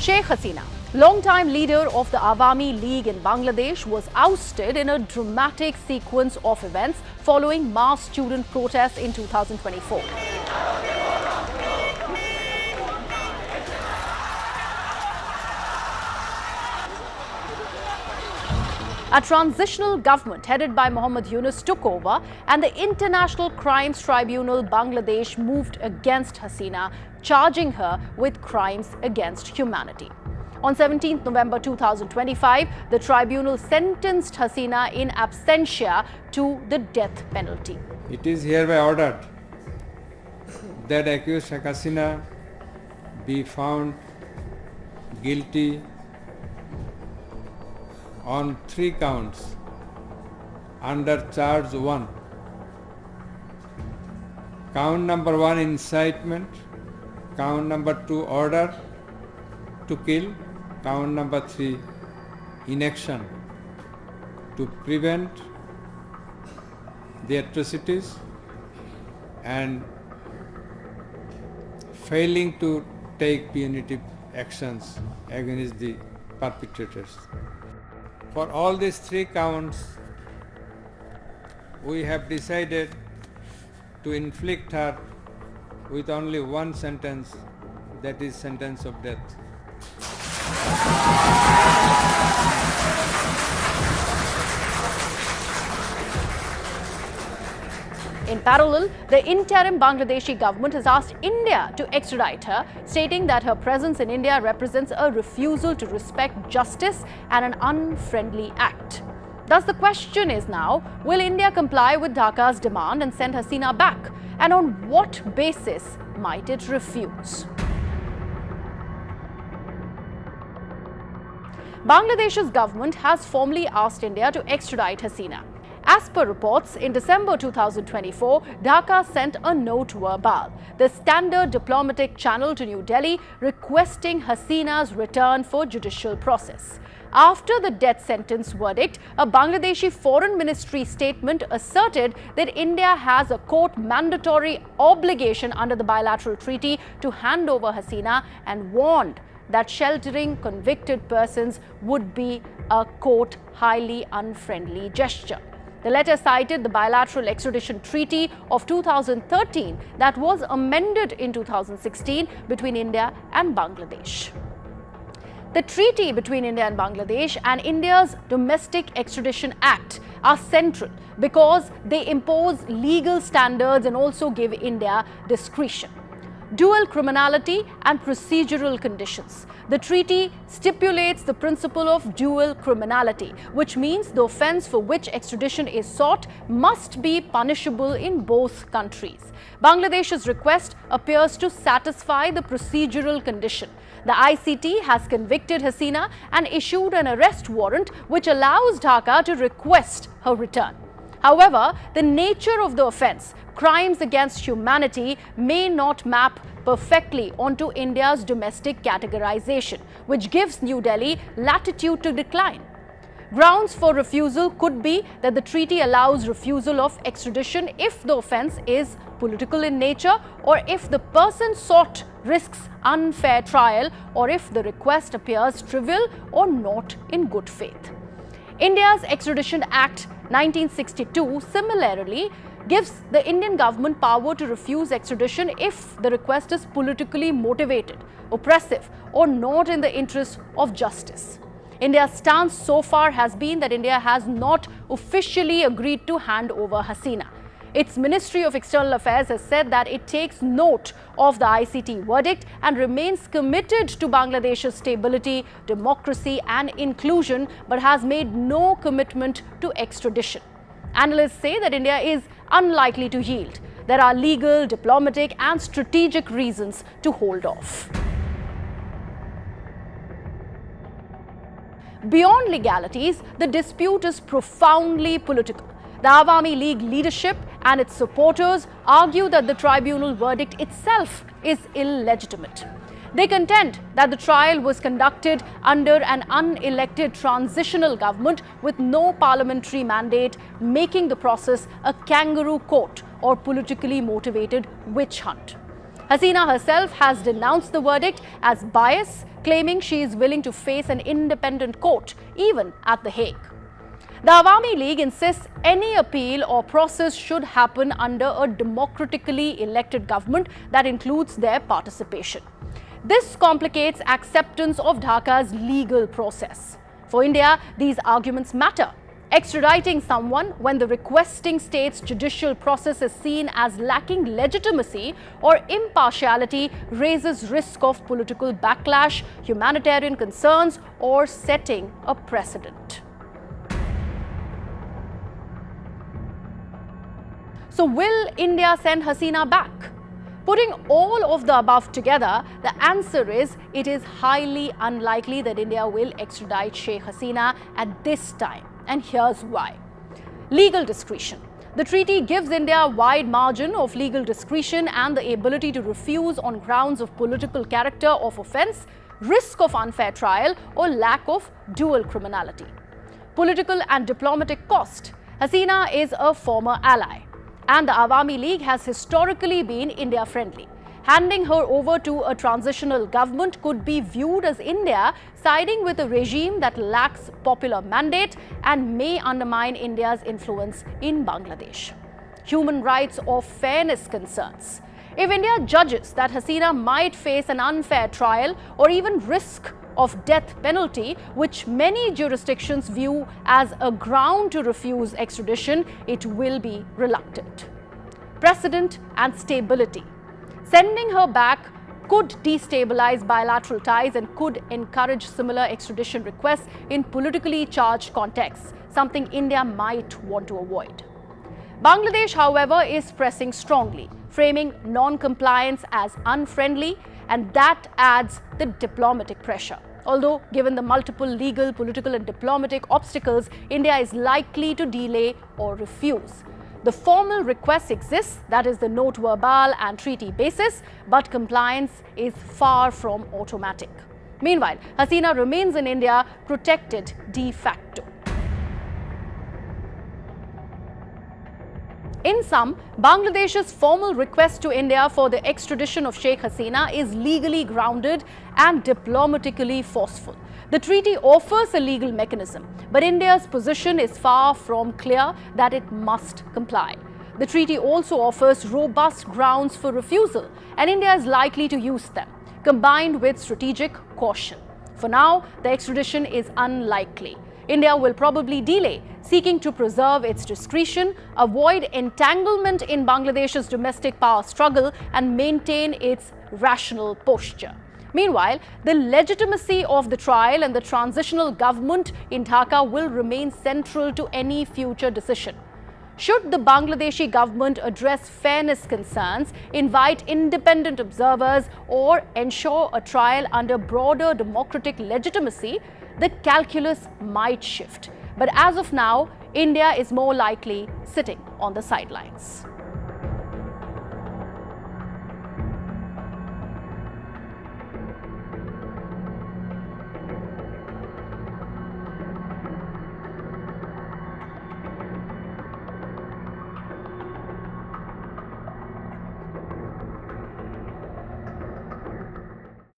Sheikh Hasina, long-time leader of the Awami League in Bangladesh, was ousted in a dramatic sequence of events following mass student protests in 2024. A transitional government headed by Mohammad Yunus took over, and the International Crimes Tribunal Bangladesh moved against Hasina, charging her with crimes against humanity. On 17 November 2025, the tribunal sentenced Hasina in absentia to the death penalty. It is hereby ordered that accused Sheikh Hasina be found guilty on 3 counts under charge 1. Count number 1, incitement. Count number 2, order to kill. Count number 3, inaction to prevent the atrocities and failing to take punitive actions against the perpetrators. For all these 3 counts, we have decided to inflict her with only one sentence, that is sentence of death. In parallel, the interim Bangladeshi government has asked India to extradite her, stating that her presence in India represents a refusal to respect justice and an unfriendly act. Thus, the question is now, will India comply with Dhaka's demand and send Hasina back? And on what basis might it refuse? Bangladesh's government has formally asked India to extradite Hasina. As per reports, in December 2024, Dhaka sent a note verbal, the standard diplomatic channel to New Delhi, requesting Hasina's return for judicial process. After the death sentence verdict, a Bangladeshi Foreign Ministry statement asserted that India has a court mandatory obligation under the bilateral treaty to hand over Hasina, and warned that sheltering convicted persons would be a, quote, highly unfriendly gesture. The letter cited the bilateral extradition treaty of 2013 that was amended in 2016 between India and Bangladesh. The treaty between India and Bangladesh and India's Domestic Extradition Act are central because they impose legal standards and also give India discretion. Dual criminality and procedural conditions. The treaty stipulates the principle of dual criminality, which means the offence for which extradition is sought must be punishable in both countries. Bangladesh's request appears to satisfy the procedural condition. The ICT has convicted Hasina and issued an arrest warrant which allows Dhaka to request her return. However, the nature of the offence, crimes against humanity, may not map perfectly onto India's domestic categorization, which gives New Delhi latitude to decline. Grounds for refusal could be that the treaty allows refusal of extradition if the offence is political in nature, or if the person sought risks unfair trial, or if the request appears trivial or not in good faith. India's Extradition Act 1962 similarly gives the Indian government power to refuse extradition if the request is politically motivated, oppressive, or not in the interest of justice. India's stance so far has been that India has not officially agreed to hand over Hasina. Its Ministry of External Affairs has said that it takes note of the ICT verdict and remains committed to Bangladesh's stability, democracy and inclusion, but has made no commitment to extradition. Analysts say that India is unlikely to yield. There are legal, diplomatic and strategic reasons to hold off. Beyond legalities, the dispute is profoundly political. The Awami League leadership and its supporters argue that the tribunal verdict itself is illegitimate. They contend that the trial was conducted under an unelected transitional government with no parliamentary mandate, making the process a kangaroo court or politically motivated witch hunt. Hasina herself has denounced the verdict as bias, claiming she is willing to face an independent court, even at The Hague. The Awami League insists any appeal or process should happen under a democratically elected government that includes their participation. This complicates acceptance of Dhaka's legal process. For India, these arguments matter. Extraditing someone when the requesting state's judicial process is seen as lacking legitimacy or impartiality raises risk of political backlash, humanitarian concerns, or setting a precedent. So will India send Hasina back? Putting all of the above together, the answer is it is highly unlikely that India will extradite Sheikh Hasina at this time. And here's why. Legal discretion. The treaty gives India a wide margin of legal discretion and the ability to refuse on grounds of political character of offence, risk of unfair trial, or lack of dual criminality. Political and diplomatic cost. Hasina is a former ally, and the Awami League has historically been India-friendly. Handing her over to a transitional government could be viewed as India siding with a regime that lacks popular mandate and may undermine India's influence in Bangladesh. Human rights or fairness concerns. If India judges that Hasina might face an unfair trial or even risk of death penalty, which many jurisdictions view as a ground to refuse extradition, it will be reluctant. Precedent and stability. Sending her back could destabilize bilateral ties and could encourage similar extradition requests in politically charged contexts, something India might want to avoid. Bangladesh, however, is pressing strongly, framing non-compliance as unfriendly, and that adds the diplomatic pressure. Although, given the multiple legal, political and diplomatic obstacles, India is likely to delay or refuse. The formal request exists, that is the note verbal and treaty basis, but compliance is far from automatic. Meanwhile, Hasina remains in India, protected de facto. In sum, Bangladesh's formal request to India for the extradition of Sheikh Hasina is legally grounded and diplomatically forceful. The treaty offers a legal mechanism, but India's position is far from clear that it must comply. The treaty also offers robust grounds for refusal, and India is likely to use them, combined with strategic caution. For now, the extradition is unlikely. India will probably delay, seeking to preserve its discretion, avoid entanglement in Bangladesh's domestic power struggle, and maintain its rational posture. Meanwhile, the legitimacy of the trial and the transitional government in Dhaka will remain central to any future decision. Should the Bangladeshi government address fairness concerns, invite independent observers, or ensure a trial under broader democratic legitimacy, the calculus might shift. But as of now, India is more likely sitting on the sidelines.